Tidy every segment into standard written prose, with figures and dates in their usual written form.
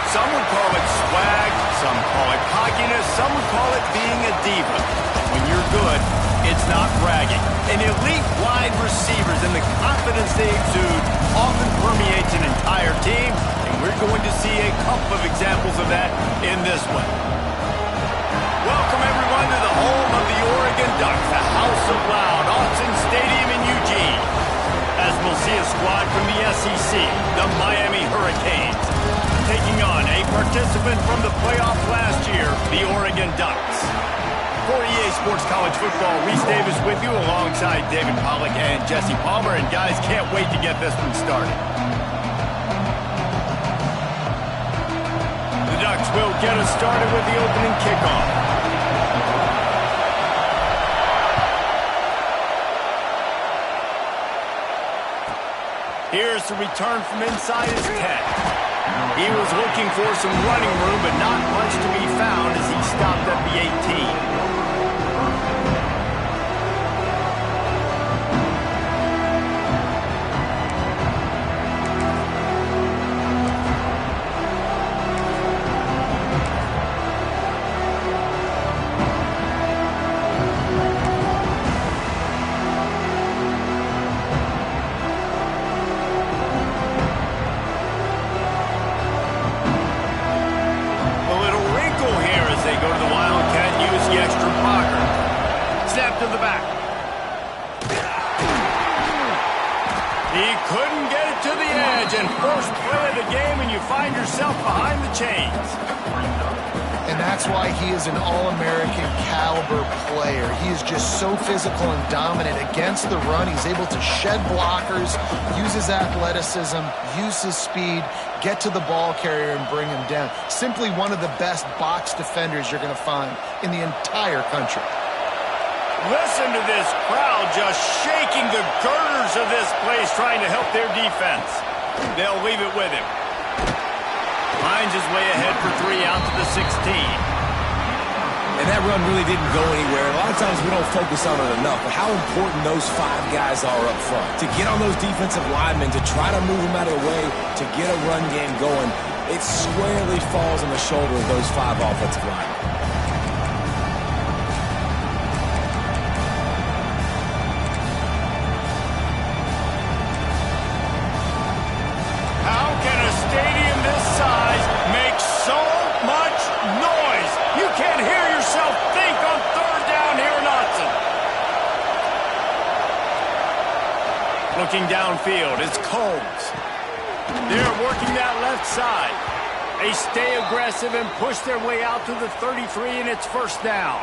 Some would call it swag, some call it cockiness, some would call it being a diva. When you're good, it's not bragging. And elite wide receivers and the confidence they exude often permeates an entire team, and we're going to see a couple of examples of that in this one. Welcome, everyone, to the home of the Oregon Ducks, the House of Loud, Autzen Stadium in Eugene, as we'll see a squad from the SEC, the Miami Hurricanes, taking on a participant from the playoffs last year, the Oregon Ducks. For EA Sports College Football, Reese Davis with you alongside David Pollack and Jesse Palmer, and guys, can't wait to get this one started. The Ducks will get us started with the opening kickoff. Here's the return from inside his 10. He was looking for some running room, but not much to be found as he stopped at the 18. To the back. He couldn't get it to the edge, and first play of the game, and you find yourself behind the chains. And that's why he is an All-American caliber player. He is just so physical and dominant against the run. He's able to shed blockers, use his athleticism, use his speed, get to the ball carrier and bring him down. Simply one of the best box defenders you're going to find in the entire country. Listen to this crowd just shaking the girders of this place, trying to help their defense. They'll leave it with him. Finds his way ahead for 3 out to the 16. And that run really didn't go anywhere. A lot of times we don't focus on it enough, but how important those 5 guys are up front. To get on those defensive linemen, to try to move them out of the way, to get a run game going, it squarely falls on the shoulder of those 5 offensive linemen. Looking downfield, it's Combs. They're working that left side. They stay aggressive and push their way out to the 33, and it's first down.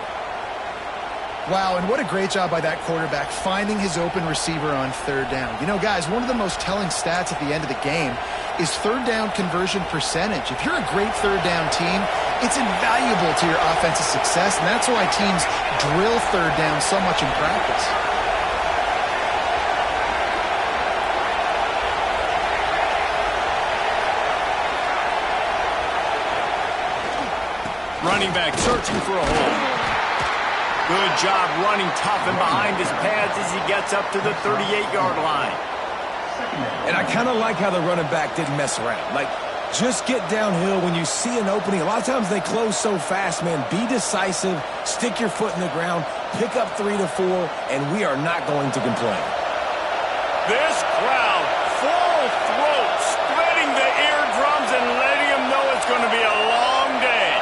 Wow, and what a great job by that quarterback finding his open receiver on 3rd down. You know, guys, one of the most telling stats at the end of the game is 3rd down conversion percentage. If you're a great 3rd down team, it's invaluable to your offensive success, and that's why teams drill 3rd down so much in practice. Running back searching for a hole. Good job running tough and behind his pads as he gets up to the 38-yard line. And I kind of like how the running back didn't mess around. Like, just get downhill when you see an opening. A lot of times they close so fast, man. Be decisive, stick your foot in the ground, pick up 3 to 4, and we are not going to complain. This crowd, full throat, splitting the eardrums and letting them know it's going to be a long day.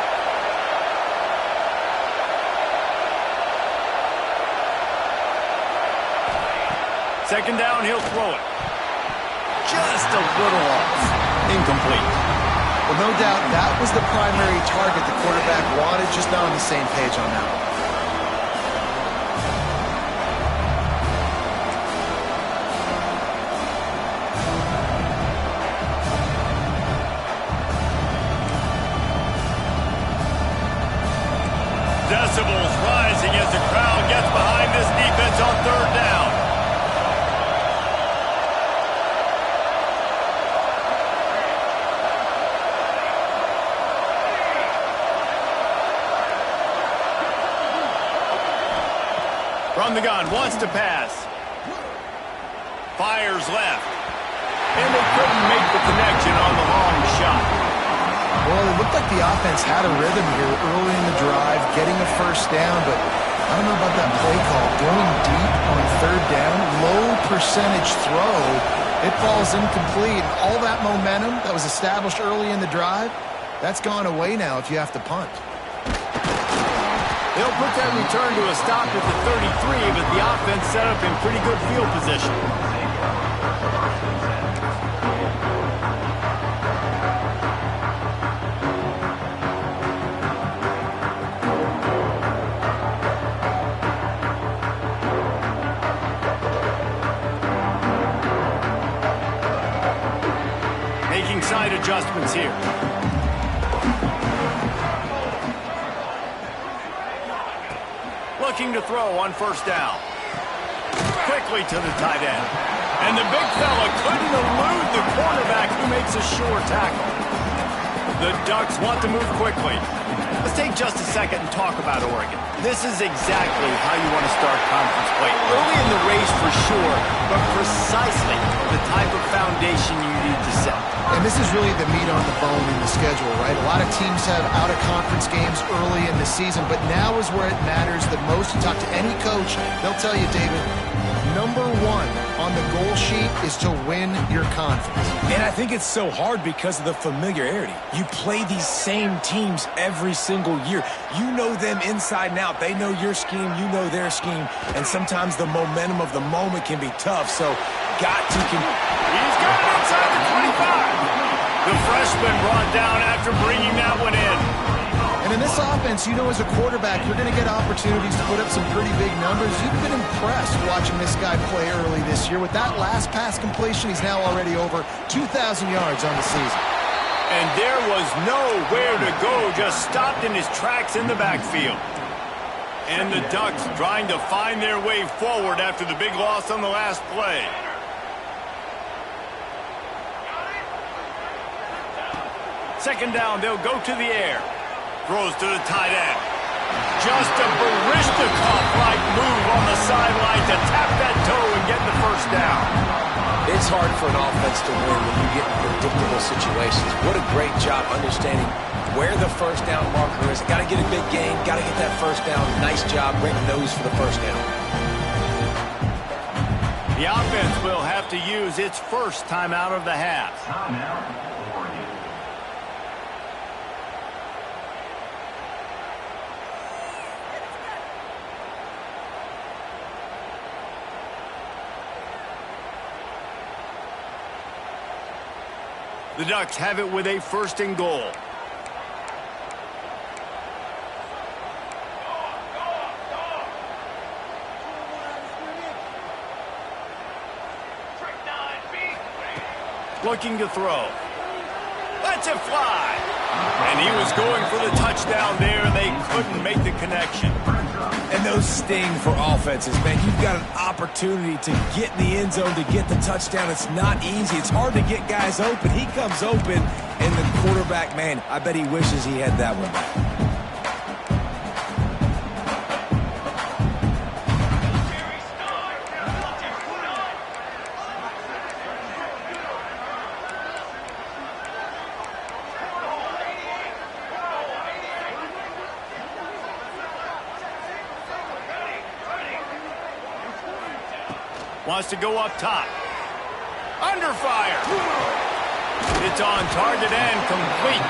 Second down, he'll throw it. Just a little off. Incomplete. Well, no doubt that was the primary target the quarterback wanted, just not on the same page on that one. Decibels rising as the crowd gets behind this defense on 3rd down. From the gun, wants to pass. Fires left. And they couldn't make the connection on the long shot. Well, it looked like the offense had a rhythm here early in the drive, getting a first down, but I don't know about that play call. Going deep on third down, low percentage throw, it falls incomplete. And all that momentum that was established early in the drive, that's gone away now if you have to punt. They'll put that return to a stop at the 33, but the offense set up in pretty good field position. Making side adjustments here. Looking to throw on first down. Quickly to the tight end. And the big fella couldn't elude the cornerback who makes a sure tackle. The Ducks want to move quickly. Let's take just a second and talk about Oregon. This is exactly how you want to start conference play. Early in the race for sure, but precisely the type of foundation you need to set. And this is really the meat on the bone in the schedule, right? A lot of teams have out-of-conference games early in the season, but now is where it matters the most. You talk to any coach, they'll tell you, David, number one on the goal sheet is to win your conference. And I think it's so hard because of the familiarity. You play these same teams every single year. You know them inside and out. They know your scheme, you know their scheme, and sometimes the momentum of the moment can be tough, so got to... He's got it inside the 25. The freshman brought down after bringing that one in. And in this offense, you know as a quarterback, you're going to get opportunities to put up some pretty big numbers. You've been impressed watching this guy play early this year. With that last pass completion, he's now already over 2,000 yards on the season. And there was nowhere to go, just stopped in his tracks in the backfield. And the Ducks trying to find their way forward after the big loss on the last play. Second down, they'll go to the air. Throws to the tight end. Just a Barishnikov-like move on the sideline to tap that toe and get the first down. It's hard for an offense to win when you get in predictable situations. What a great job understanding where the first down marker is. Got to get a big gain, got to get that first down. Nice job, great nose for the first down. The offense will have to use its first timeout of the half. The Ducks have it with a first and goal. Looking to throw. Lets it fly. And he was going for the touchdown there, and they couldn't make the connection. And those sting for offenses, man. You've got an opportunity to get in the end zone, to get the touchdown. It's not easy. It's hard to get guys open. He comes open, and the quarterback, man, I bet he wishes he had that one back. Wants to go up top. Under fire. It's on target and complete.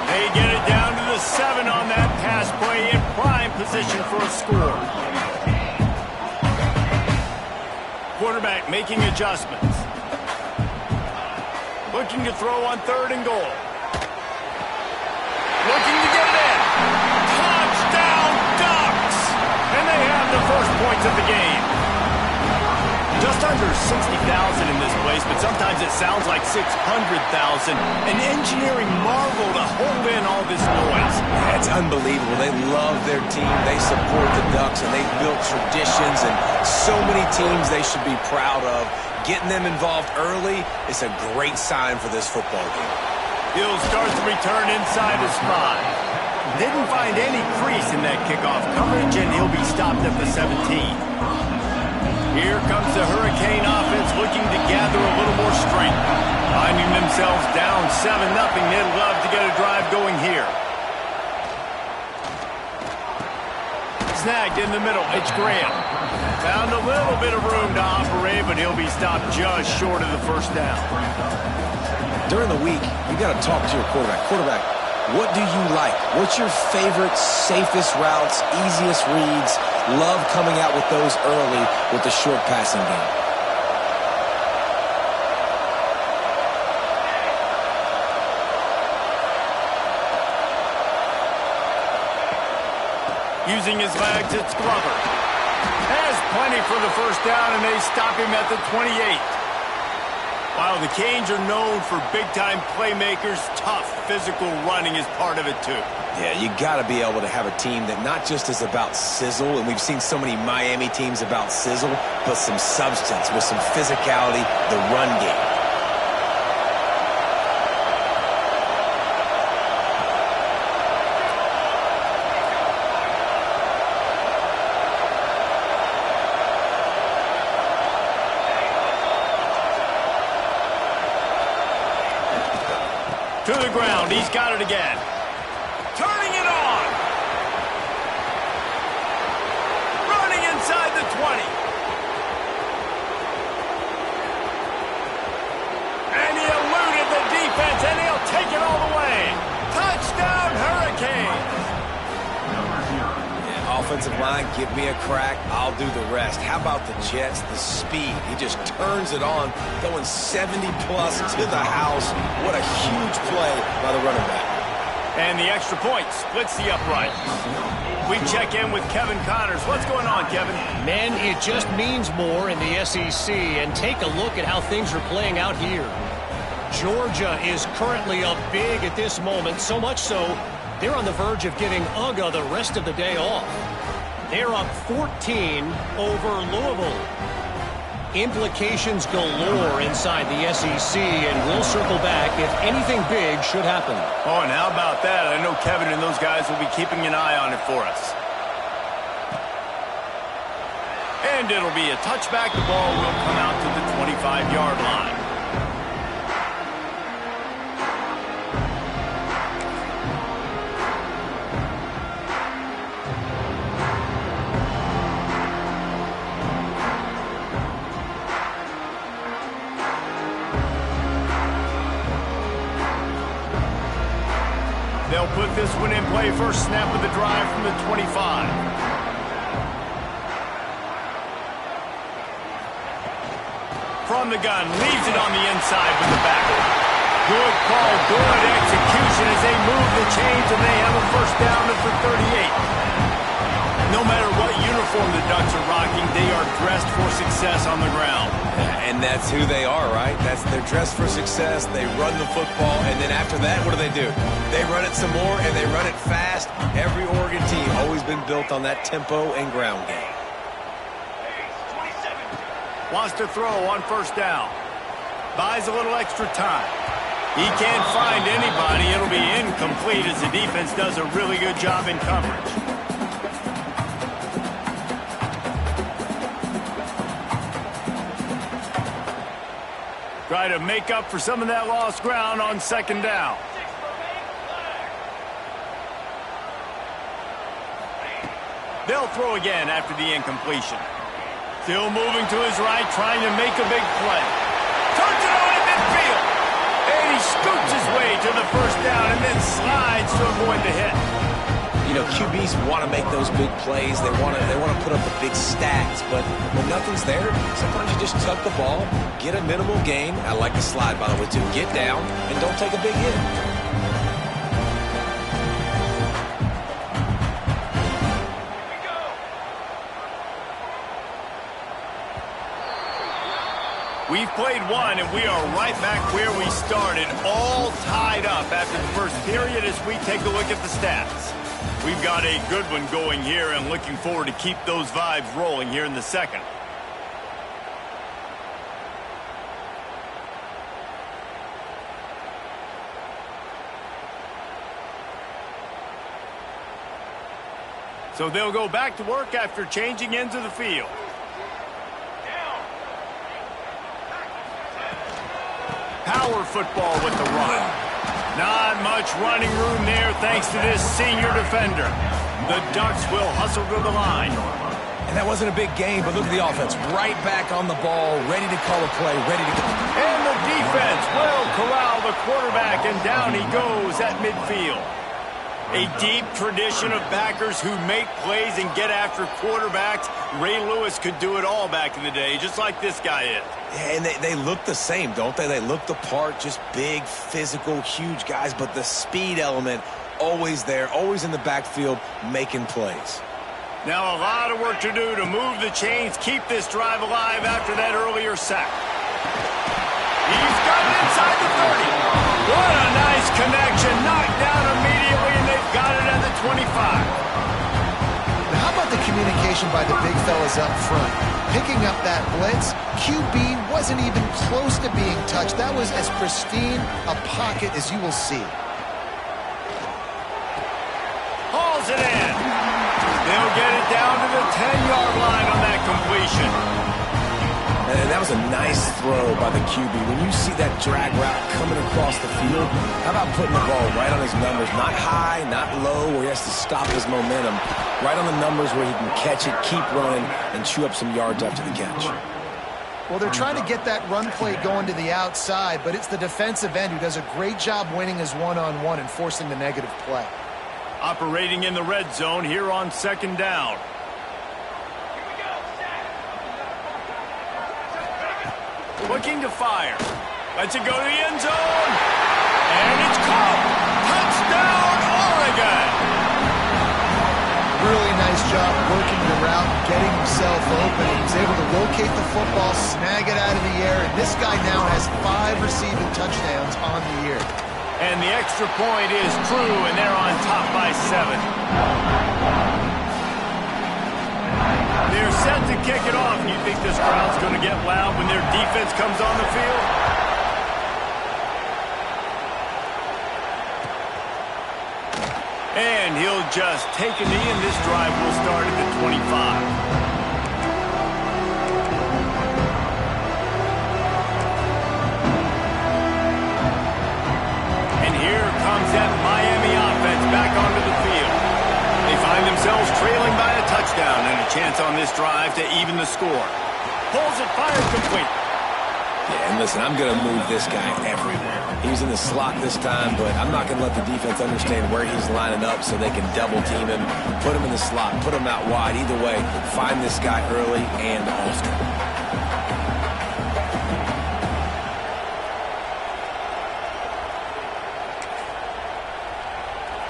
They get it down to the 7 on that pass play in prime position for a score. Quarterback making adjustments. Looking to throw on third and goal. Looking to get it in. Touchdown Ducks! And they have the first points of the game. Just under 60,000 in this place, but sometimes it sounds like 600,000. An engineering marvel to hold in all this noise. It's unbelievable. They love their team. They support the Ducks, and they've built traditions and so many teams they should be proud of. Getting them involved early is a great sign for this football game. He'll start the return inside his 5. Didn't find any crease in that kickoff coverage, and he'll be stopped at the 17. Here comes the Hurricane offense looking to gather a little more strength. Finding themselves down 7-0, they'd love to get a drive snagged in the middle. It's Graham. Found a little bit of room to operate, but he'll be stopped just short of the first down. During the week, you got to talk to your quarterback. Quarterback, what do you like? What's your favorite, safest routes, easiest reads? Love coming out with those early with the short passing game. Using his legs, it's Glover. Has plenty for the first down, and they stop him at the 28. While the Canes are known for big-time playmakers, tough physical running is part of it, too. Yeah, you got to be able to have a team that not just is about sizzle, and we've seen so many Miami teams about sizzle, but some substance with some physicality, the run game. To the ground, he's got it again. Turning it on. Running inside the 20. And he eluded the defense, and he'll take it all the way. Touchdown, Hurricanes. Yeah, offensive line, give me a crack. I'll do the rest. How about the Jets? The speed. He just turns it on, going 70-plus to the house. What a huge play by the running back. And the extra point splits the upright. We check in with Kevin Connors. What's going on, Kevin? Man, it just means more in the SEC. And take a look at how things are playing out here. Georgia is currently up big at this moment, so much so they're on the verge of giving UGA the rest of the day off. They're up 14 over Louisville. Implications galore inside the SEC, and we'll circle back if anything big should happen. Oh, and how about that? I know Kevin and those guys will be keeping an eye on it for us. And it'll be a touchback. The ball will come out to the 25-yard line. They'll put this one in play. First snap of the drive from the 25. From the gun, leaves it on the inside with the back. Good call, good execution as they move the chains, and they have a first down at the 38. No matter what uniform the Ducks are rocking, they are dressed for success on the ground. And that's who they are, right? They're dressed for success. They run the football, and then after that, what do? They run it some more, and they run it fast. Every Oregon team always been built on that tempo and ground game. Wants to throw on first down. Buys a little extra time. He can't find anybody. It'll be incomplete as the defense does a really good job in coverage. Try to make up for some of that lost ground on second down. They'll throw again after the incompletion. Still moving to his right, trying to make a big play. Turns it on in midfield. And he scoots his way to the first down and then slides to avoid the hit. You know, QBs want to make those big plays. They want to put up the big stats. But when nothing's there, sometimes you just tuck the ball, get a minimal gain. I like the slide, by the way, too. Get down and don't take a big hit. We've played one, and we are right back where we started, all tied up after the first period as we take a look at the stats. We've got a good one going here and looking forward to keep those vibes rolling here in the second. So they'll go back to work after changing into the field. Power football with the run. Not much running room there thanks to this senior defender. The Ducks will hustle to the line. And that wasn't a big game, but look at the offense. Right back on the ball, ready to call a play, ready to go. And the defense will corral the quarterback, and down he goes at midfield. A deep tradition of backers who make plays and get after quarterbacks. Ray Lewis could do it all back in the day, just like this guy is. Yeah, and they look the same, don't they? They look the part, just big, physical, huge guys, but the speed element always there, always in the backfield, making plays. Now a lot of work to do to move the chains, keep this drive alive after that earlier sack. He's got it inside the 30. What a nice connection. Knocked down immediately, and they've got it at the 25. Now, how about the communication by the big fellas up front? Picking up that blitz, QB wasn't even close to being touched. That was as pristine a pocket as you will see. Hauls it in. They'll get it down to the 10-yard line on that completion. And that was a nice throw by the QB. When you see that drag route coming across the field, how about putting the ball right on his numbers? Not high, not low, where he has to stop his momentum. Right on the numbers where he can catch it, keep running, and chew up some yards after the catch. Well, they're trying to get that run play going to the outside, but it's the defensive end who does a great job winning his one-on-one and forcing the negative play. Operating in the red zone here on second down. Looking to fire. Lets it go to the end zone. And it's caught. Touchdown, Oregon. Really nice job working the route, getting himself open. He was able to locate the football, snag it out of the air, and this guy now has 5 receiving touchdowns on the year. And the extra point is true, and they're on top by 7. They're set to kick it off. You think this crowd's going to get loud when their defense comes on the field? And he'll just take a knee, and this drive will start at the 25. And here comes that Miami offense back onto the field. They find themselves trailing by a touchdown and a chance on this drive to even the score. Pulls it, fires complete. Yeah, and listen, I'm going to move this guy everywhere. He's in the slot this time, but I'm not going to let the defense understand where he's lining up so they can double team him, put him in the slot, put him out wide. Either way, find this guy early and often.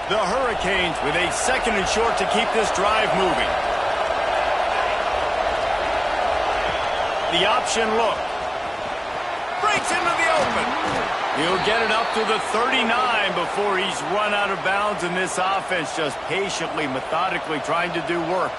The Hurricanes with a second and short to keep this drive moving. The option look. Breaks into the open. He'll get it up to the 39 before he's run out of bounds, and this offense just patiently, methodically trying to do work.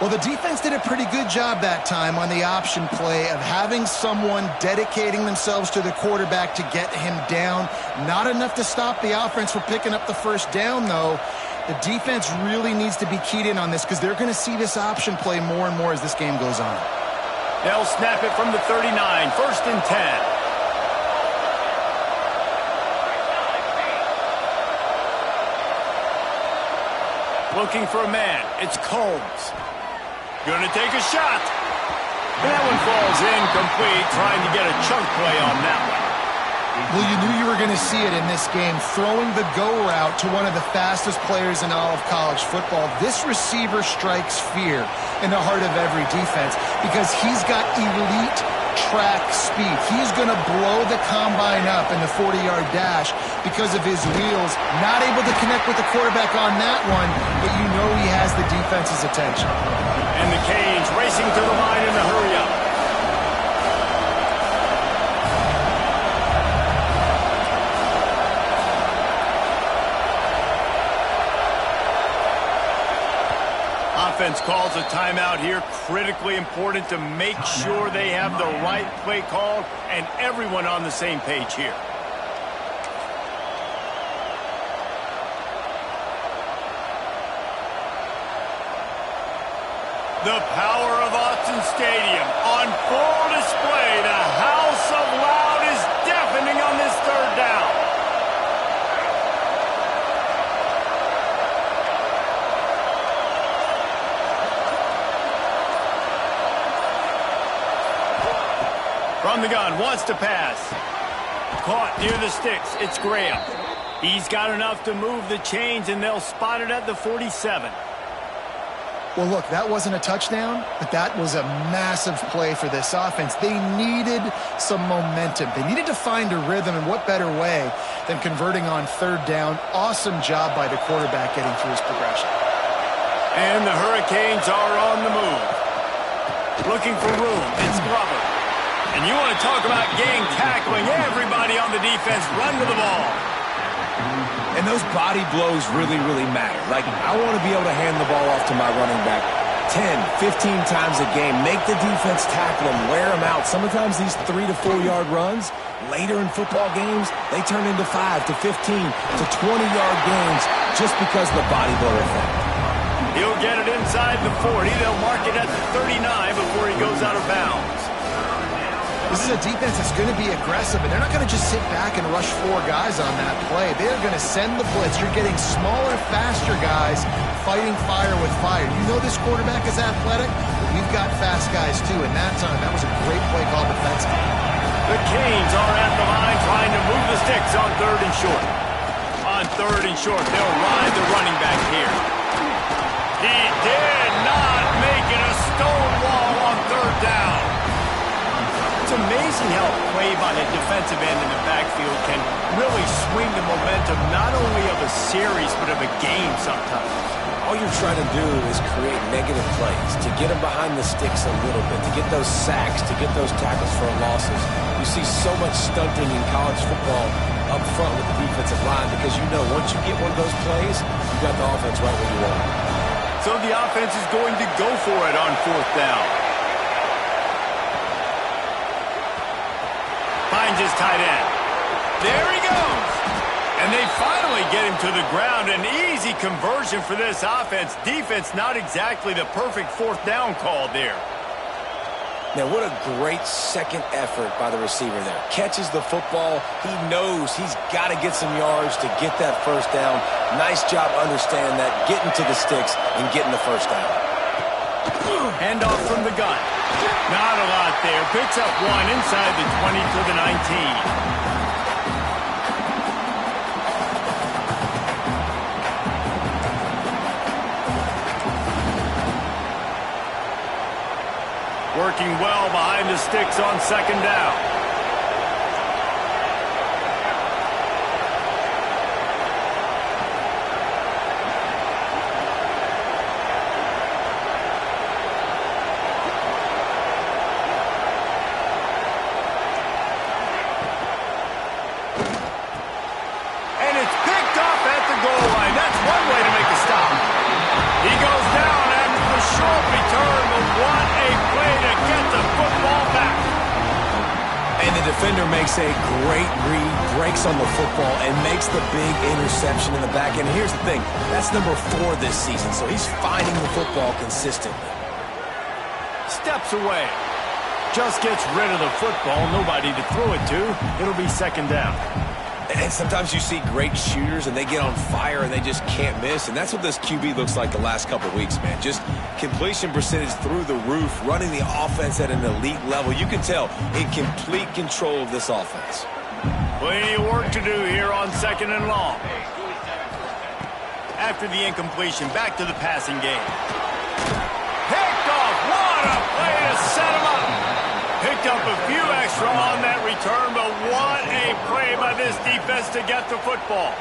Well, the defense did a pretty good job that time on the option play of having someone dedicating themselves to the quarterback to get him down. Not enough to stop the offense from picking up the first down, though. The defense really needs to be keyed in on this because they're going to see this option play more and more as this game goes on. They'll snap it from the 39, first and 10. Looking for a man. It's Combs. Gonna take a shot. That one falls incomplete, trying to get a chunk play on that one. Well, you knew you were going to see it in this game, throwing the go route to one of the fastest players in all of college football. This receiver strikes fear in the heart of every defense because he's got elite track speed. He's going to blow the combine up in the 40-yard dash because of his wheels. Not able to connect with the quarterback on that one, but you know he has the defense's attention. And the Canes racing to the line in the hurry-up. Offense calls a timeout here. Critically important to make sure they have the right play called and everyone on the same page here. The power of Autzen Stadium on full display. The house of loud is deafening on this third down. From the gun, wants to pass. Caught near the sticks. It's Graham. He's got enough to move the chains, and they'll spot it at the 47. Well, look, that wasn't a touchdown, but that was a massive play for this offense. They needed some momentum. They needed to find a rhythm, and what better way than converting on third down. Awesome job by the quarterback getting through his progression. And the Hurricanes are on the move. Looking for room. It's Glover. And you want to talk about gang tackling. Everybody on the defense run to the ball. And those body blows really, really matter. Like, I want to be able to hand the ball off to my running back 10, 15 times a game. Make the defense tackle them, wear them out. Sometimes these 3 to 4 yard runs, later in football games, they turn into 5 to 15 to 20-yard games just because of the body blow effect. He'll get it inside the 40. They'll mark it at the 39 before he goes out of bounds. This is a defense that's going to be aggressive, and they're not going to just sit back and rush 4 guys on that play. They're going to send the blitz. You're getting smaller, faster guys fighting fire with fire. You know this quarterback is athletic, but we've got fast guys too, and that time, that was a great play call defensively. The Canes are at the line trying to move the sticks on 3rd and short. On 3rd and short, they'll ride the running back here. He did not make it a stone wall on 3rd down. It's amazing how a play by a defensive end in the backfield can really swing the momentum not only of a series but of a game sometimes. All you're trying to do is create negative plays, to get them behind the sticks a little bit, to get those sacks, to get those tackles for losses. You see so much stunting in college football up front with the defensive line because you know once you get one of those plays, you got the offense right where you want it. So the offense is going to go for it on 4th down. Finds his tight end. There he goes. And they finally get him to the ground. An easy conversion for this offense. Defense not exactly the perfect 4th down call there. Now, what a great second effort by the receiver there. Catches the football. He knows he's got to get some yards to get that 1st down. Nice job understanding that, getting to the sticks and getting the 1st down. Handoff from the gun. Not a lot there. Picks up 1 inside the 20 to the 19. Working well behind the sticks on 2nd down. And it's picked off at the goal line. That's one way to make a stop. He goes down after the short return, but what a play to get the football back. And the defender makes a great read, breaks on the football, and makes the big interception in the back end. Here's the thing, that's number 4 this season, so he's finding the football consistently. Steps away. Just gets rid of the football. Nobody to throw it to. It'll be 2nd down. And sometimes you see great shooters and they get on fire and they just can't miss. And that's what this QB looks like the last couple weeks, man. Just completion percentage through the roof, running the offense at an elite level. You can tell in complete control of this offense. Plenty of work to do here on 2nd and long. After the incompletion, back to the passing game. Picked off. What a play to set him up. Picked up a few extra on that return, but what a play by this defense to get the football.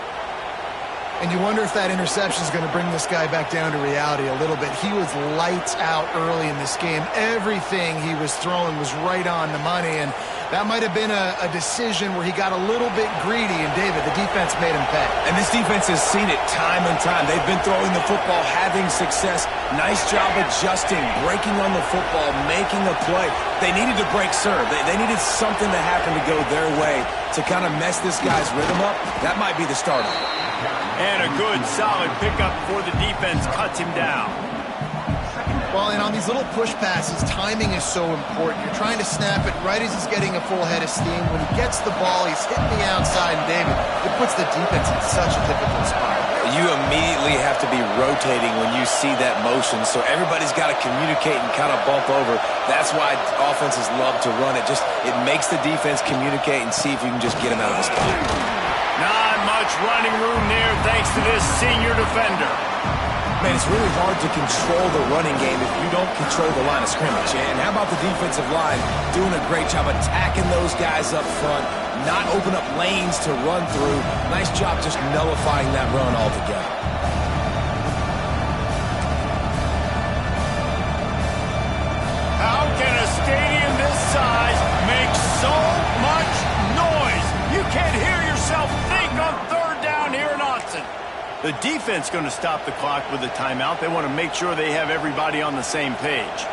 And you wonder if that interception is going to bring this guy back down to reality a little bit. He was lights out early in this game. Everything he was throwing was right on the money, and that might have been a decision where he got a little bit greedy, and David, the defense made him pay. And this defense has seen it time and time. They've been throwing the football, having success. Nice job adjusting, breaking on the football, making a play. They needed to break serve. They needed something to happen to go their way to kind of mess this guy's rhythm up. That might be the start of it. And a good, solid pickup before the defense cuts him down. Well, and on these little push passes, timing is so important. You're trying to snap it right as he's getting a full head of steam. When he gets the ball, he's hitting the outside, and David, it puts the defense in such a difficult spot. You immediately have to be rotating when you see that motion, so everybody's got to communicate and kind of bump over. That's why offenses love to run it. It makes the defense communicate and see if you can just get him out of the spot. Not much running room there thanks to this senior defender. Man, it's really hard to control the running game if you don't control the line of scrimmage. And how about the defensive line doing a great job attacking those guys up front, not open up lanes to run through. Nice job just nullifying that run altogether. How can a stadium this size make so much noise? You can't hear yourself think on third down here in Austin. The defense going to stop the clock with a timeout. They want to make sure they have everybody on the same page.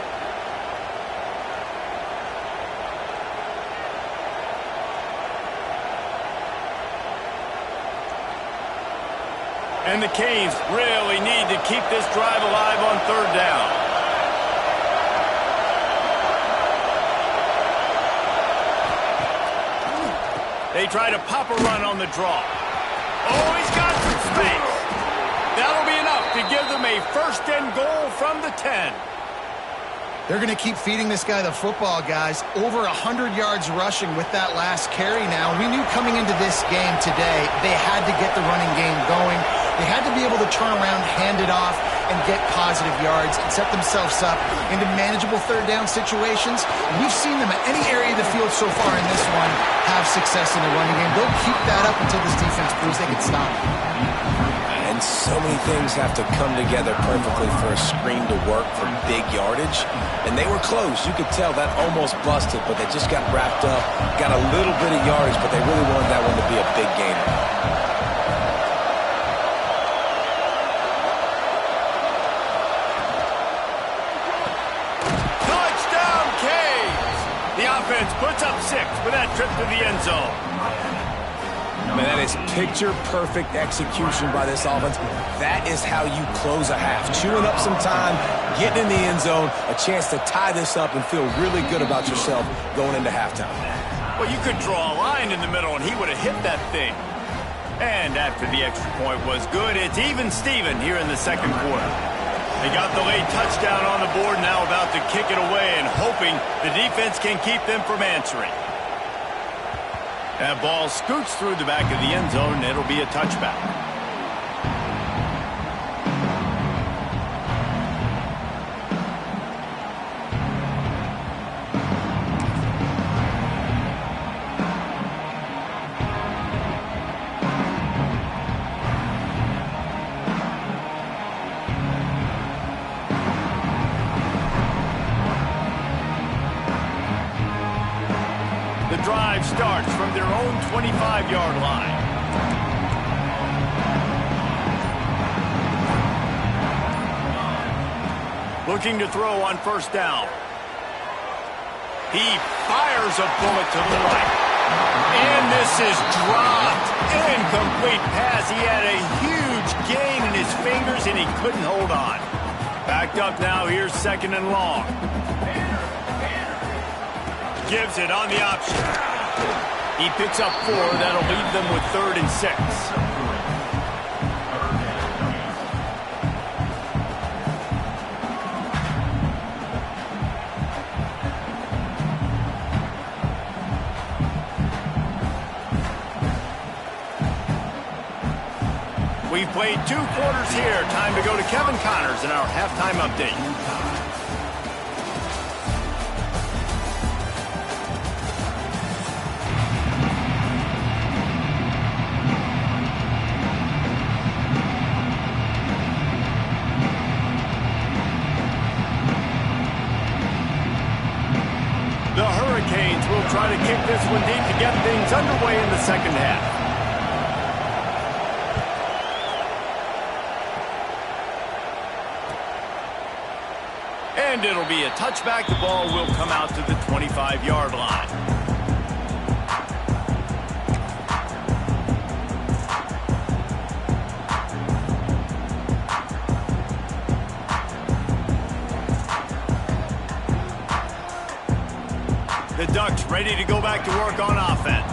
And the Canes really need to keep this drive alive on third down. They try to pop a run on the draw. Oh, he's got some space. That'll be enough to give them a first and goal from the 10. They're going to keep feeding this guy the football, guys. Over 100 yards rushing with that last carry now. We knew coming into this game today, they had to get the running game going. They had to be able to turn around, hand it off, and get positive yards and set themselves up into manageable third down situations. And we've seen them at any area of the field so far in this one have success in the running game. They'll keep that up until this defense proves they can stop it. And so many things have to come together perfectly for a screen to work for big yardage. And they were close. You could tell that almost busted, but they just got wrapped up, got a little bit of yardage, but they really wanted that one to be a big gainer. Touchdown, Canes! The offense puts up 6 with that trip to the end zone. Man, that is picture-perfect execution by this offense. That is how you close a half. Chewing up some time, getting in the end zone, a chance to tie this up and feel really good about yourself going into halftime. Well, you could draw a line in the middle, and he would have hit that thing. And after the extra point was good, it's even Steven here in the second quarter. They got the late touchdown on the board, now about to kick it away and hoping the defense can keep them from answering. That ball scoots through the back of the end zone, and it'll be a touchback. The drive starts from their own 25-yard line. Looking to throw on first down. He fires a bullet to the right. And this is dropped. Incomplete pass. He had a huge gain in his fingers, and he couldn't hold on. Backed up now. Here's second and long. Gives it on the option. He picks up 4. That'll leave them with 3rd and 6. We've played 2 quarters here. Time to go to Kevin Connors in our halftime update. The Hurricanes will try to kick this one deep to get things underway in the second half. And it'll be a touchback. The ball will come out to the 25-yard line. The Ducks ready to go back to work on offense.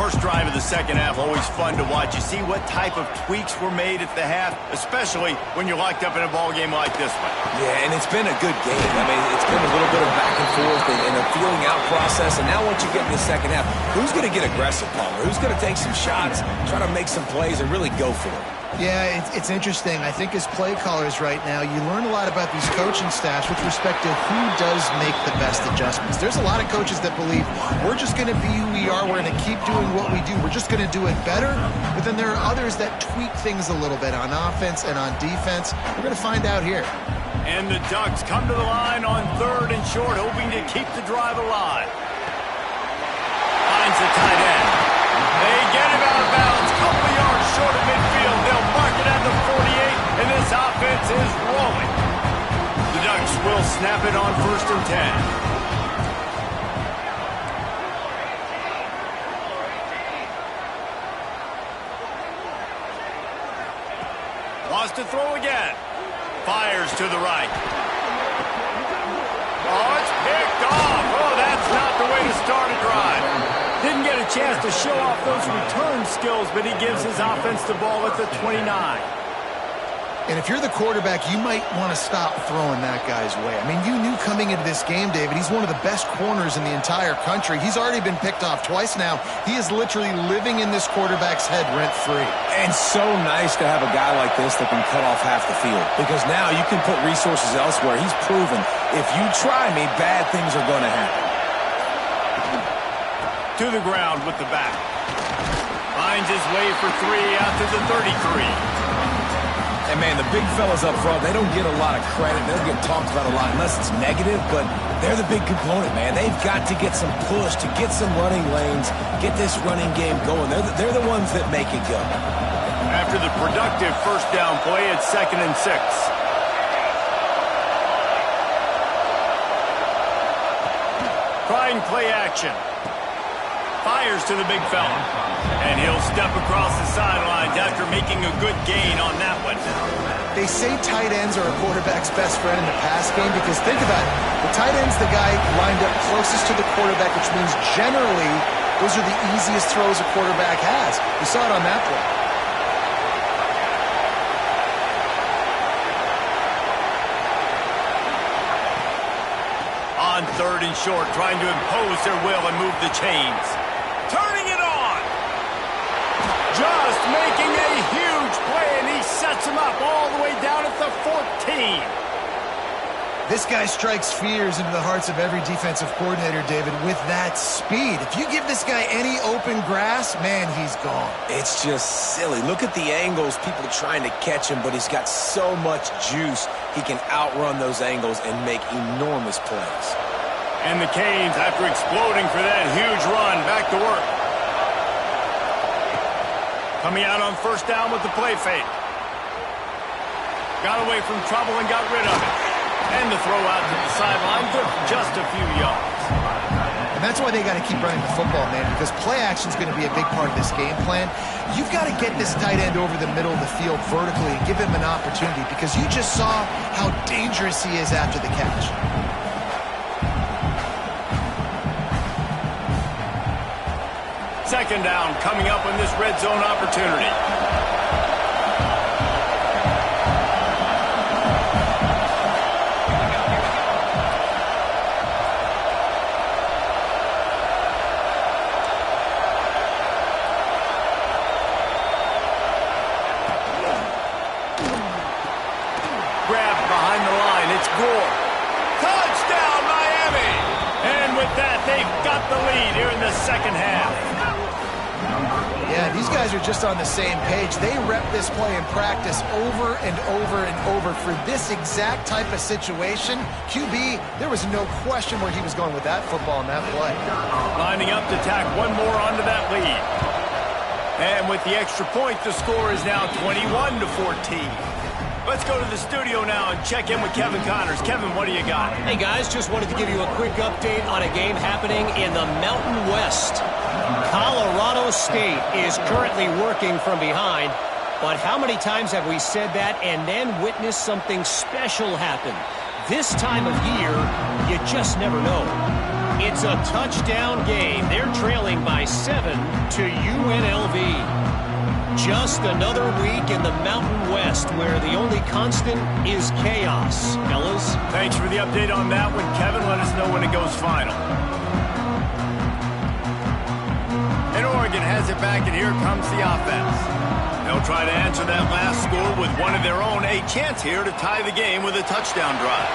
First drive of the second half, always fun to watch. You see what type of tweaks were made at the half, especially when you're locked up in a ball game like this one. Yeah, and it's been a good game. I mean, it's been a little bit of back and forth and a feeling out process. And now once you get in the second half, who's going to get aggressive, Palmer? Who's going to take some shots, try to make some plays, and really go for it? Yeah, it's interesting. I think as play callers right now, you learn a lot about these coaching staffs with respect to who does make the best adjustments. There's a lot of coaches that believe we're just going to be who we are. We're going to keep doing what we do. We're just going to do it better. But then there are others that tweak things a little bit on offense and on defense. We're going to find out here. And the Ducks come to the line on 3rd and short, hoping to keep the drive alive. Finds the tight end. They get him out of bounds, couple of yards short of midfield. They'll mark it at the 48, and this offense is rolling. The Ducks will snap it on 1st and 10. Wants to throw again. Fires to the right. Oh, it's picked off. Oh, that's not the way to start a drive. Didn't get a chance to show off those return skills, but he gives his offense the ball at the 29. And if you're the quarterback, you might want to stop throwing that guy's way. I mean, you knew coming into this game, David, he's one of the best corners in the entire country. He's already been picked off twice now. He is literally living in this quarterback's head rent-free. And so nice to have a guy like this that can cut off half the field. Because now you can put resources elsewhere. He's proven if you try me, bad things are going to happen. To the ground with the back. Finds his way for 3 out to the 33. And, man, the big fellas up front, they don't get a lot of credit. They don't get talked about a lot unless it's negative, but they're the big component, man. They've got to get some push, to get some running lanes, get this running game going. They're the ones that make it go. After the productive first down play, it's 2nd and 6. Trying play action. Fires to the big fella. And he'll step across the sidelines after making a good gain on that one. They say tight ends are a quarterback's best friend in the pass game because think about it. The tight end's the guy lined up closest to the quarterback, which means generally those are the easiest throws a quarterback has. We saw it on that play. On 3rd and short, trying to impose their will and move the chains. Turning it on. Just making a huge play, and he sets him up all the way down at the 14. This guy strikes fears into the hearts of every defensive coordinator, David, with that speed. If you give this guy any open grass, man, he's gone. It's just silly. Look at the angles, people trying to catch him, but he's got so much juice. He can outrun those angles and make enormous plays. And the Canes, after exploding for that huge run, back to work. Coming out on 1st down with the play fake. Got away from trouble and got rid of it. And the throw out to the sideline for just a few yards. And that's why they got to keep running the football, man, because play action is going to be a big part of this game plan. You've got to get this tight end over the middle of the field vertically and give him an opportunity because you just saw how dangerous he is after the catch. Second down coming up on this red zone opportunity. Grabbed behind the line. It's Gore. Touchdown, Miami! And with that, they've got the lead here in the second half. Yeah, these guys are just on the same page. They rep this play in practice over and over and over for this exact type of situation. QB, there was no question where he was going with that football and that play. Lining up to tack one more onto that lead. And with the extra point, the score is now 21-14. Let's go to the studio now and check in with Kevin Connors. Kevin, what do you got? Hey, guys, just wanted to give you a quick update on a game happening in the Mountain West. Colorado State is currently working from behind, but how many times have we said that and then witnessed something special happen? This time of year, you just never know. It's a touchdown game. They're trailing by 7 to UNLV. Just another week in the Mountain West where the only constant is chaos. Fellas? Thanks for the update on that one, Kevin. Let us know when it goes final. And Oregon has it back, and here comes the offense. They'll try to answer that last score with one of their own. A chance here to tie the game with a touchdown drive.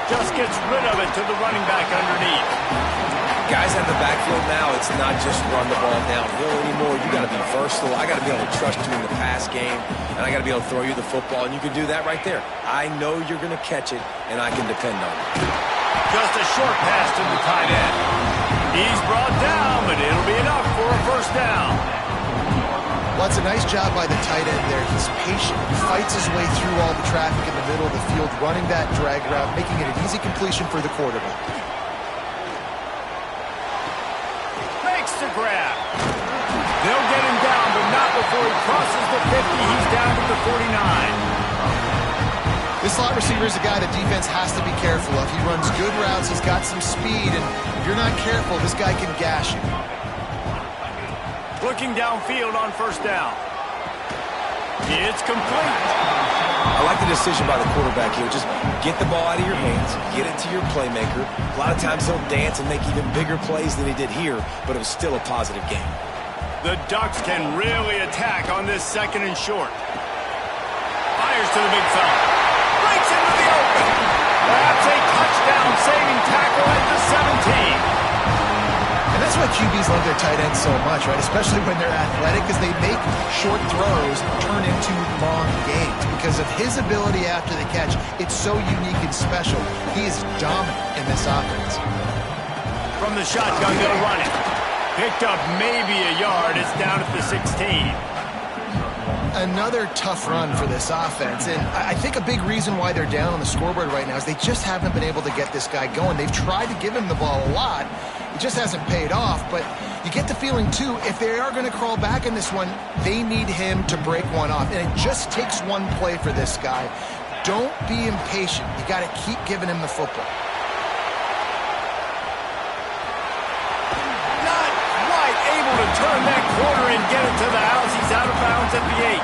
Just gets rid of it to the running back underneath. Guys at the backfield now, it's not just run the ball downhill anymore. You got to be versatile. I got to be able to trust you in the pass game, and I got to be able to throw you the football, and you can do that right there. I know you're going to catch it, and I can depend on it. Just a short pass to the tight end. He's brought down, but it'll be enough for a first down. Well, it's a nice job by the tight end there. He's patient. He fights his way through all the traffic in the middle of the field, running that drag route, making it an easy completion for the quarterback. Makes the grab. They'll get him down, but not before he crosses the 50. He's down to the 49. This slot receiver is a guy the defense has to be careful of. He runs good routes. He's got some speed, and if you're not careful, this guy can gash you. Looking downfield on first down. It's complete. I like the decision by the quarterback here. Just get the ball out of your hands, get it to your playmaker. A lot of times he'll dance and make even bigger plays than he did here, but it was still a positive game. The Ducks can really attack on this second and short. Fires to the big fella. Breaks into the open. That's a touchdown-saving tackle at the 17. And that's why QBs love their tight ends so much, right? Especially when they're athletic, because they make short throws turn into long gains. Because of his ability after the catch, it's so unique and special. He is dominant in this offense. From the shotgun, they'll run it. Picked up maybe a yard. It's down at the 16. Another tough run for this offense, and I think a big reason why they're down on the scoreboard right now is they just haven't been able to get this guy going. They've tried to give him the ball a lot. It just hasn't paid off, but you get the feeling, too, if they are going to crawl back in this one, they need him to break one off, and it just takes one play for this guy. Don't be impatient. You got to keep giving him the football. To turn that corner and get it to the house. He's out of bounds at the 8.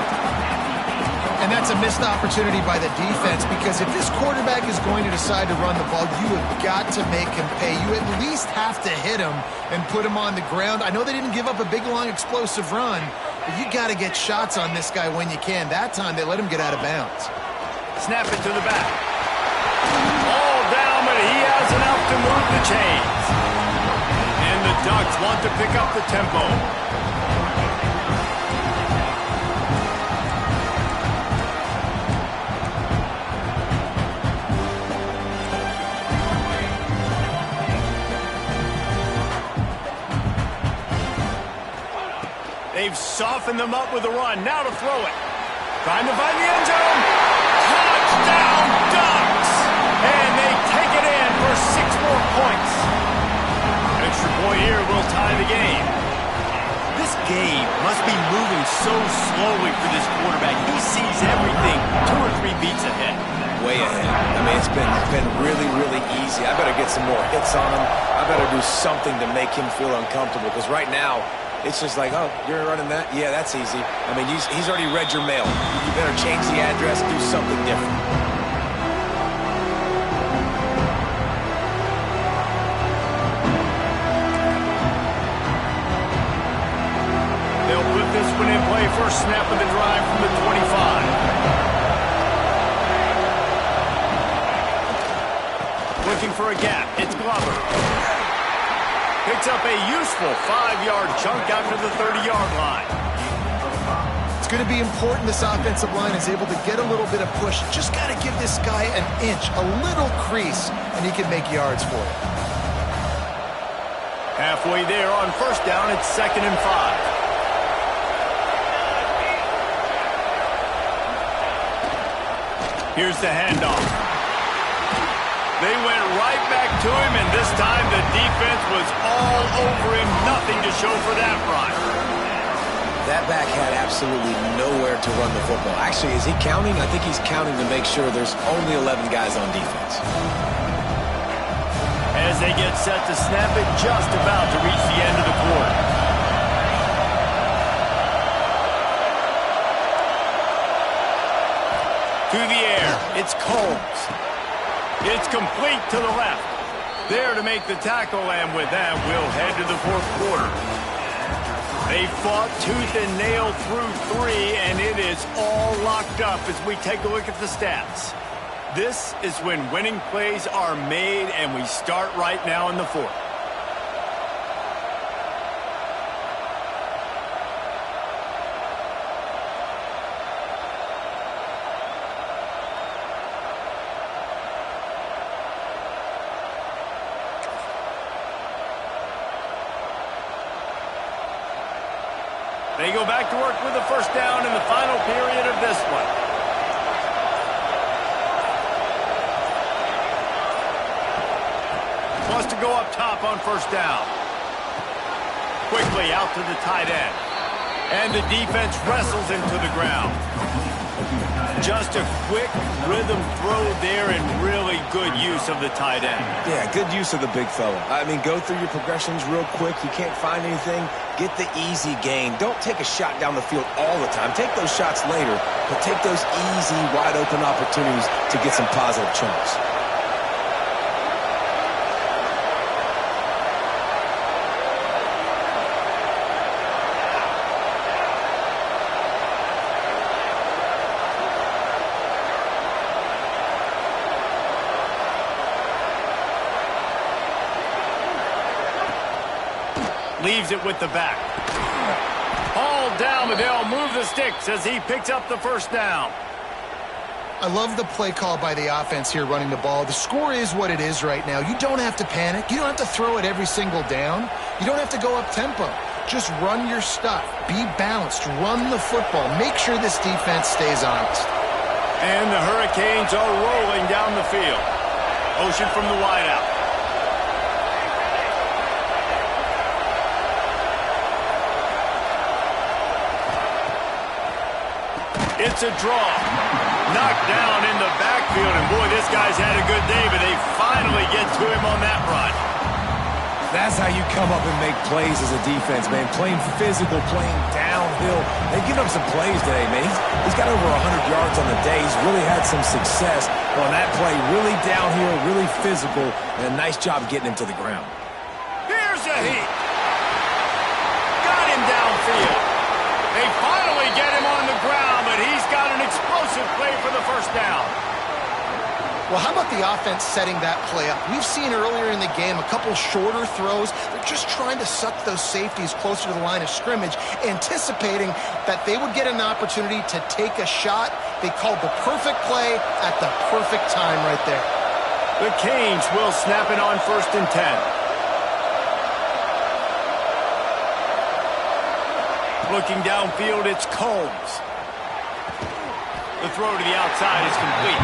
And that's a missed opportunity by the defense, because if this quarterback is going to decide to run the ball, you have got to make him pay. You at least have to hit him and put him on the ground. I know they didn't give up a big, long, explosive run, but you got to get shots on this guy when you can. That time, they let him get out of bounds. Snap it to the back. All down, but he has enough to move the chains. And the Ducks want to pick up the tempo. They've softened them up with a run. Now to throw it. Trying to find the end zone. Touchdown, Ducks! And they take it in for 6 more points. Extra point here will tie the game. This game must be moving so slowly for this quarterback. He sees everything 2 or 3 beats ahead. Way ahead. I mean, it's been really, really easy. I better get some more hits on him. I better do something to make him feel uncomfortable, because right now, it's just like, oh, you're running that? Yeah, that's easy. I mean, he's already read your mail. You better change the address, do something different. They'll put this one in play. First snap of the drive from the 25. Looking for a gap. It's Glover. Picks up a useful 5-yard chunk out to the 30-yard line. It's going to be important this offensive line is able to get a little bit of push. Just got to give this guy an inch, a little crease, and he can make yards for it. Halfway there on first down, it's 2nd and 5. Here's the handoff. They went right back to him, and this time the defense was all over him. Nothing to show for that run. That back had absolutely nowhere to run the football. Actually, is he counting? I think he's counting to make sure there's only 11 guys on defense. as they get set to snap it just about to reach the end of the quarter. To the air, it's Combs. It's complete to the left. There to make the tackle, and with that, we'll head to the fourth quarter. They fought tooth and nail through 3, and it is all locked up as we take a look at the stats. This is when winning plays are made, and we start right now in the fourth. They go back to work with the first down in the final period of this one. Wants to go up top on first down. Quickly out to the tight end. And the defense wrestles him to the ground. Just a quick rhythm throw there and really good use of the tight end. Yeah, good use of the big fella. I mean, go through your progressions real quick. You can't find anything. Get the easy gain. Don't take a shot down the field all the time. Take those shots later, but take those easy, wide-open opportunities to get some positive chunks. Leaves it with the back. Hauled down, but they'll move the sticks as he picks up the first down. I love the play call by the offense here running the ball. The score is what it is right now. You don't have to panic. You don't have to throw it every single down. You don't have to go up tempo. Just run your stuff. Be balanced. Run the football. Make sure this defense stays honest. And the Hurricanes are rolling down the field. Motion from the wideout. It's a draw. Knocked down in the backfield, and boy, this guy's had a good day, but they finally get to him on that run. That's how you come up and make plays as a defense, man. Playing physical, playing downhill. They've given up some plays today, man. He's got over 100 yards on the day. He's really had some success on that play. Really downhill, really physical, and a nice job getting him to the ground. Here's a heat. Got him downfield. They finally get him on the ground, but he's got an explosive play for the first down. Well, how about the offense setting that play up? We've seen earlier in the game a couple shorter throws. They're just trying to suck those safeties closer to the line of scrimmage, anticipating that they would get an opportunity to take a shot. They called the perfect play at the perfect time right there. The Canes will snap it on 1st and 10. Looking downfield, it's Combs. The throw to the outside is complete.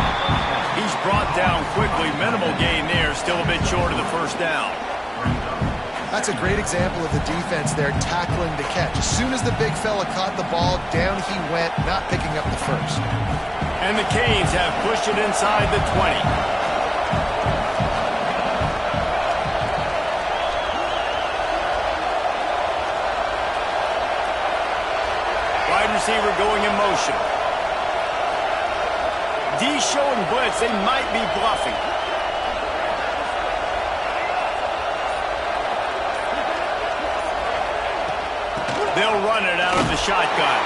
He's brought down quickly. Minimal gain there, still a bit short of the first down. That's a great example of the defense there tackling the catch. As soon as the big fella caught the ball, down he went, not picking up the first. And the Canes have pushed it inside the 20. Receiver going in motion. D showing blitz. They might be bluffing. They'll run it out of the shotgun.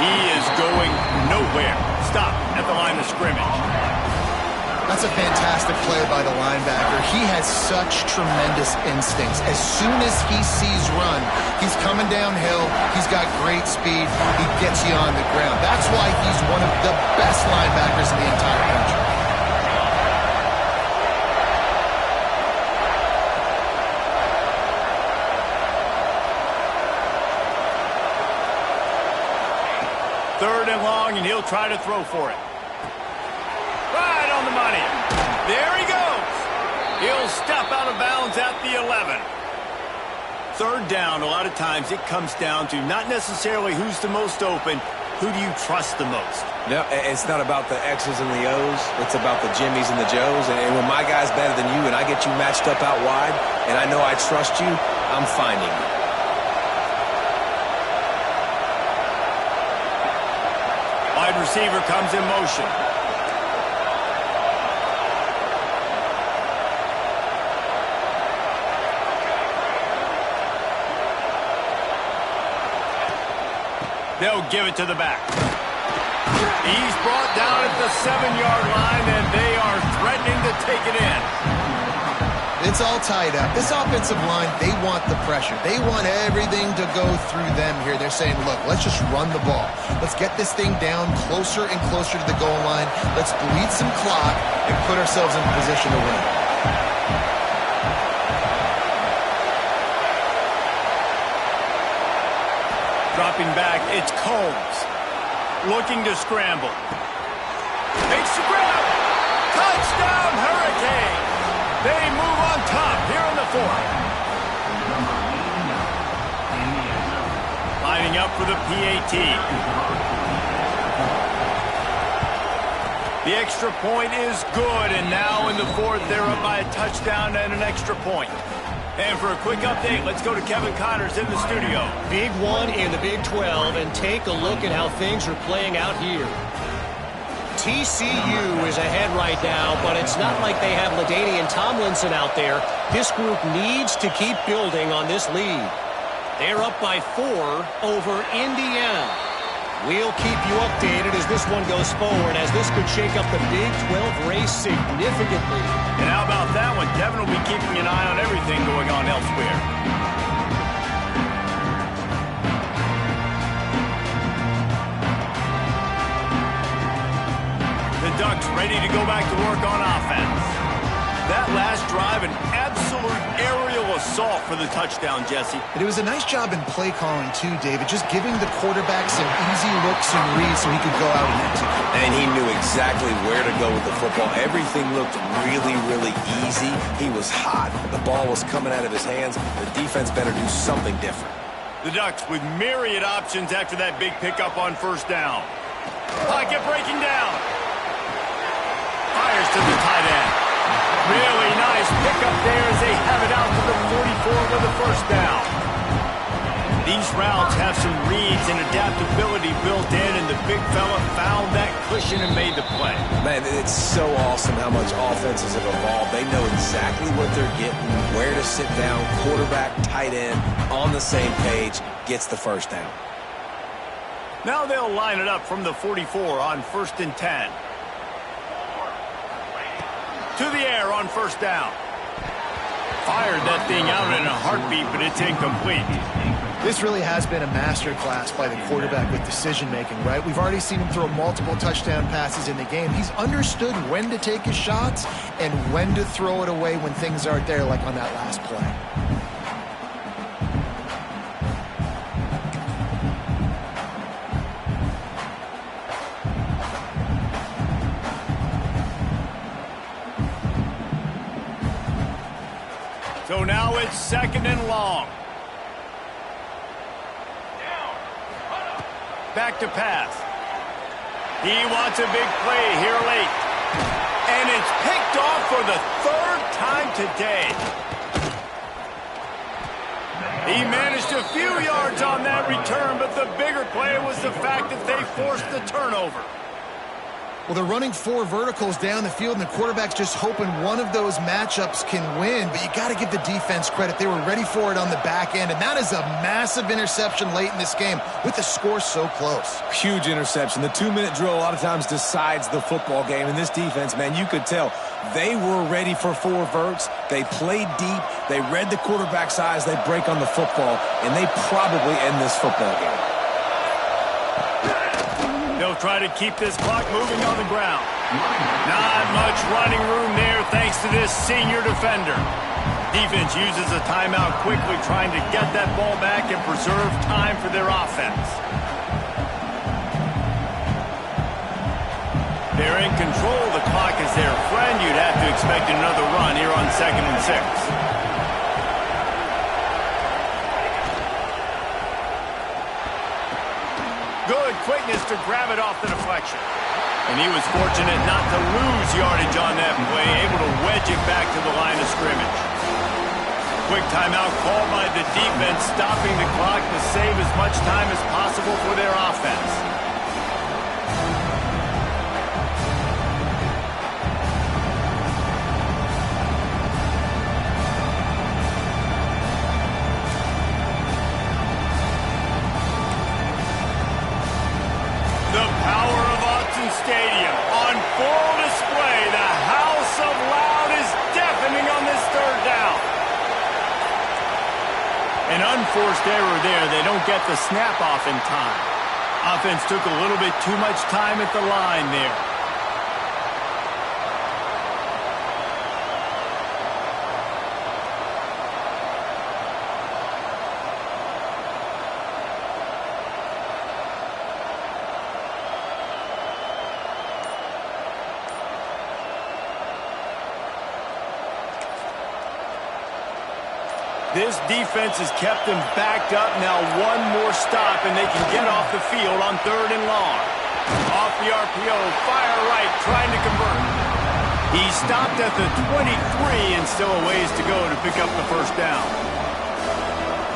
He is going nowhere. Stop at the line of scrimmage. That's a fantastic play by the linebacker. He has such tremendous instincts. As soon as he sees run, he's coming downhill. He's got great speed. He gets you on the ground. That's why he's one of the best linebackers in the entire country. Third and long, and he'll try to throw for it. Right on the money. There he goes. He'll step out of bounds at the 11. Third down, a lot of times it comes down to not necessarily who's the most open. who do you trust the most? No, it's not about the X's and the O's. It's about the Jimmys and the Joes. And when my guy's better than you and I get you matched up out wide and I know I trust you, I'm finding you. Wide receiver comes in motion. They'll give it to the back. He's brought down at the 7-yard line, and they are threatening to take it in. It's all tied up. This offensive line, they want the pressure. They want everything to go through them here. They're saying, look, let's just run the ball. Let's get this thing down closer and closer to the goal line. Let's bleed some clock and put ourselves in a position to win. Dropping back, it's Combs. Looking to scramble. Makes the grab. Touchdown, Hurricane. They move on top here in the 4th. Lining up for the PAT. The extra point is good, and now in the 4th, they're up by a touchdown and an extra point. And for a quick update, let's go to Kevin Connors in the studio. Big one in the Big 12, and take a look at how things are playing out here. TCU is ahead right now, but it's not like they have LaDainian Tomlinson out there. This group needs to keep building on this lead. They're up by 4 over Indiana. We'll keep you updated as this one goes forward, as this could shake up the Big 12 race significantly. And how about that one? Devin will be keeping an eye on everything going on elsewhere. The Ducks ready to go back to work on offense. That last drive, an absolute aerial assault for the touchdown, Jesse. And it was a nice job in play calling, too, David, just giving the quarterback some easy looks and reads so he could go out and execute. And he knew exactly where to go with the football. Everything looked really, really easy. He was hot. The ball was coming out of his hands. The defense better do something different. The Ducks with myriad options after that big pickup on first down. Pocket breaking down. Fires to the tight end. Really nice pickup there as they have it out to the 44 with a first down. These routes have some reads and adaptability built in, and the big fella found that cushion and made the play. Man, it's so awesome how much offenses have evolved. They know exactly what they're getting, where to sit down, quarterback, tight end, on the same page, gets the first down. Now they'll line it up from the 44 on 1st and 10. To the air on first down. Fired that thing out in a heartbeat, but it's incomplete. This really has been a masterclass by the quarterback with decision-making, right? We've already seen him throw multiple touchdown passes in the game. He's understood when to take his shots and when to throw it away when things aren't there, like on that last play. So now it's 2nd and long. Back to pass. He wants a big play here late. And it's picked off for the 3rd time today. He managed a few yards on that return, but the bigger play was the fact that they forced the turnover. Well, they're running 4 verticals down the field, and the quarterback's just hoping one of those matchups can win. But you got to give the defense credit. They were ready for it on the back end, and that is a massive interception late in this game with the score so close. Huge interception. The 2-minute drill a lot of times decides the football game. And this defense, man, you could tell they were ready for 4 verts. They played deep. They read the quarterback's eyes. They break on the football, and they probably end this football game. They'll try to keep this clock moving on the ground. Not much running room there thanks to this senior defender. Defense uses a timeout quickly, trying to get that ball back and preserve time for their offense. They're in control. The clock is their friend. You'd have to expect another run here on 2nd and 6. Good, quick quickness to grab it off the deflection. And he was fortunate not to lose yardage on that play, able to wedge it back to the line of scrimmage. Quick timeout called by the defense, stopping the clock to save as much time as possible for their offense. Stadium on full display. The house of loud is deafening on this third down. An unforced error there. They don't get the snap off in time. Offense took a little bit too much time at the line there. This defense has kept them backed up. Now one more stop, and they can get off the field on 3rd and long. Off the RPO, fire right, trying to convert. He stopped at the 23 and still a ways to go to pick up the first down.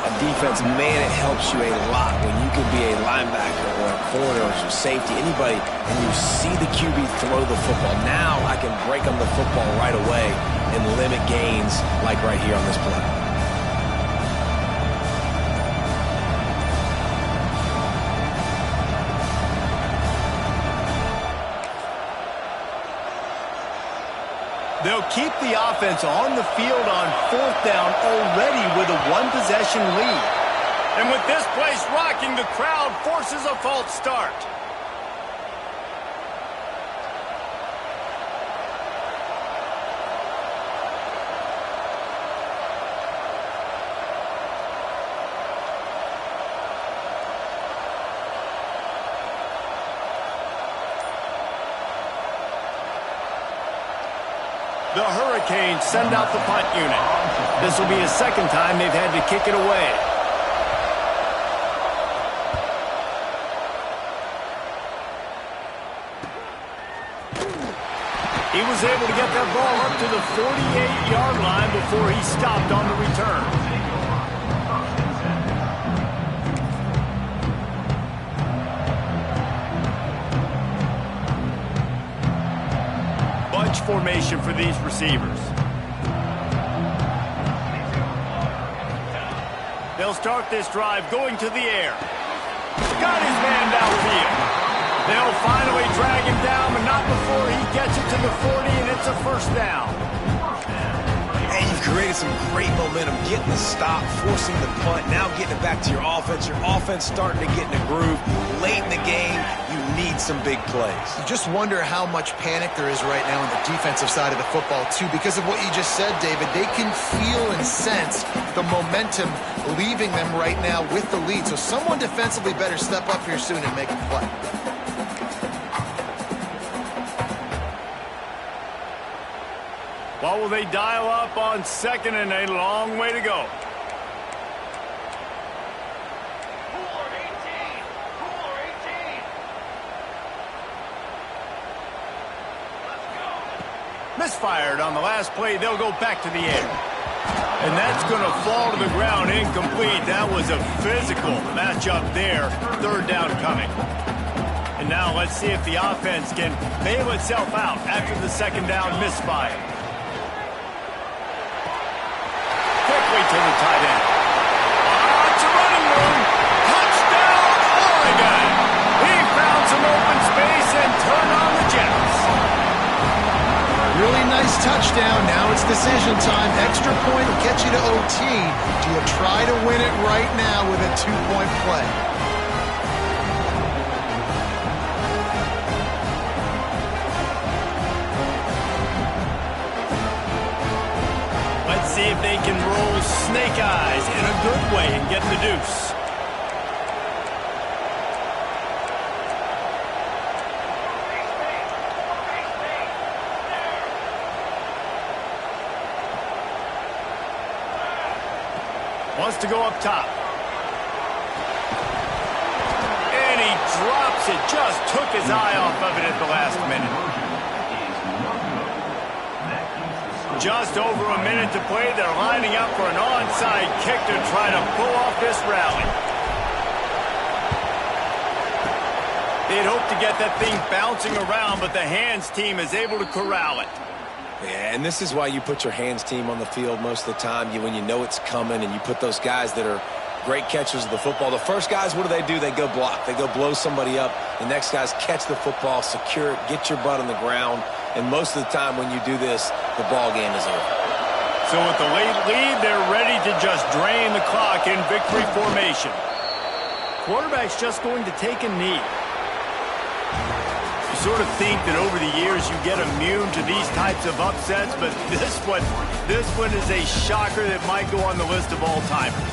On defense, man, it helps you a lot when you can be a linebacker or a corner or safety, anybody, and you see the QB throw the football. Now I can break on the football right away and limit gains like right here on this play. They'll keep the offense on the field on 4th down already with a one-possession lead. And with this place rocking, the crowd forces a false start. The Hurricanes send out the punt unit. This will be a second time they've had to kick it away. He was able to get that ball up to the 48-yard line before he stopped on the return. Formation for these receivers. They'll start this drive going to the air. Got his man downfield. They'll finally drag him down, but not before he gets it to the 40, and it's a first down. And you've created some great momentum, getting the stop, forcing the punt, now getting it back to your offense. Your offense starting to get in a groove. Late in the game, you need some big plays. You just wonder how much panic there is right now on the defensive side of the football, too. Because of what you just said, David, they can feel and sense the momentum leaving them right now with the lead. So someone defensively better step up here soon and make a play. What will they dial up on 2nd and a long way to go? Misfired on the last play. They'll go back to the air. And that's going to fall to the ground incomplete. That was a physical matchup there. 3rd down coming. And now let's see if the offense can bail itself out after the 2nd down misfire. Quickly to the tight end. It's a running room. Touchdown, Oregon. He found some open space and turned on the Jets. Really nice touchdown. Now it's decision time. Extra point will get you to OT. Do you try to win it right now with a 2-point play? Let's see if they can roll snake eyes in a good way and get the deuce. Wants to go up top. And he drops it. Just took his eye off of it at the last minute. Just over a minute to play. They're lining up for an onside kick to try to pull off this rally. They'd hope to get that thing bouncing around, but the hands team is able to corral it. Yeah, and this is why you put your hands team on the field most of the time. When you know it's coming, and you put those guys that are great catchers of the football. The first guys, what do? They go block. They go blow somebody up. The next guys catch the football, secure it, get your butt on the ground. And most of the time when you do this, the ball game is over. So with the late lead, they're ready to just drain the clock in victory formation. Quarterback's just going to take a knee. You sort of think that over the years you get immune to these types of upsets, but this one is a shocker that might go on the list of all-timers.